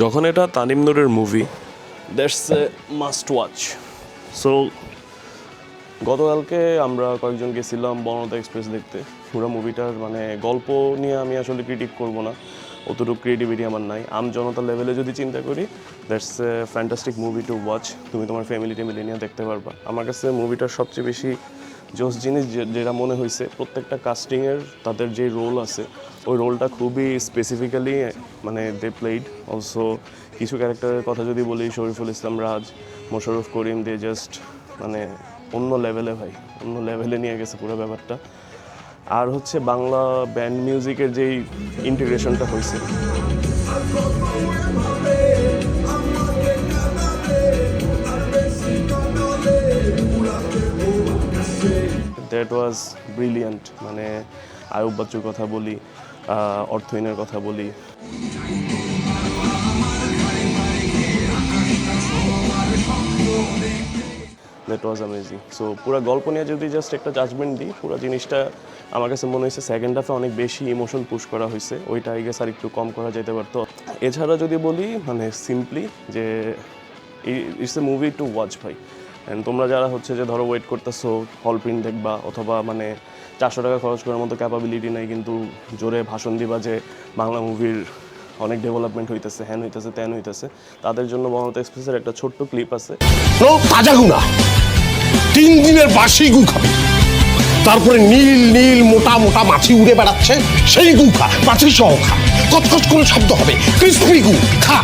যখন এটা তানিম নূরের movie, that's a must watch. So গতকালকে আমরা কয়েকজন গেছিলাম বনলতা এক্সপ্রেস দেখতে। পুরো মুভিটার মানে গল্প নিয়ে আমি আসলে ক্রিটিক করব না, অতটুকু ক্রিয়েটিভিটি আমার নাই। জনতার লেভেলে যদি চিন্তা করি, that's a fantastic movie to watch. তুমি তোমার ফ্যামিলি টেমিলি নিয়ে দেখতে পারবা। আমার কাছে মুভিটার সবচেয়ে বেশি জোস জিনিস যেটা মনে হয়েছে, প্রত্যেকটা কাস্টিংয়ের তাদের যে রোল আছে, ওই রোলটা খুবই স্পেসিফিক্যালি মানে দে প্লেড। অলসো কিছু ক্যারেক্টারের কথা যদি বলি, শরীফুল ইসলাম রাজ, মোশাররফ করিম, দে জাস্ট মানে অন্য লেভেলে, ভাই অন্য লেভেলে নিয়ে গেছে পুরো ব্যাপারটা। আর হচ্ছে বাংলা ব্যান্ড মিউজিকের যেই ইন্টিগ্রেশনটা হয়েছে, দ্যাট ওয়াজ ব্রিলিয়ান্ট। মানে আয়ুব বাচ্চুর কথা বলি, অর্থহীনের কথা বলি, দ্যাট ওয়াজ অ্যামেজিং। সো পুরো গল্প নিয়ে যদি জাস্ট একটা জাজমেন্ট দিই, পুরো জিনিসটা আমার কাছে মনে হয়েছে সেকেন্ড হাফে অনেক বেশি ইমোশন পুশ করা হয়েছে, ওইটা আই গেস আর একটু কম করা যেতে পারতো। এছাড়া যদি বলি মানে সিম্পলি যে it's a movie to watch ভাই। অ্যান্ড তোমরা যারা হচ্ছে যে ধরো ওয়েট করতেছো হল প্রিন্ট দেখবা, অথবা মানে 400 টাকা খরচ করার মতো ক্যাপাবিলিটি নাই, কিন্তু জোরে ভাষণ দিবা যে বাংলা মুভির অনেক ডেভেলপমেন্ট হইতেছে, হ্যান হইতেছে, ত্যান হইতেছে, তাদের জন্য বনলতা এক্সপ্রেসের একটা ছোট্ট ক্লিপ আছে। তাজা গুনা 3 দিনের বাসি গু খাবে, তারপরে নীল নীল মোটা মোটা মাছি উড়ে বেড়াচ্ছে, সেই গু খা, মাছি সহ খা, কচকচ করে শব্দ হবে, ক্রিসপি গু খা।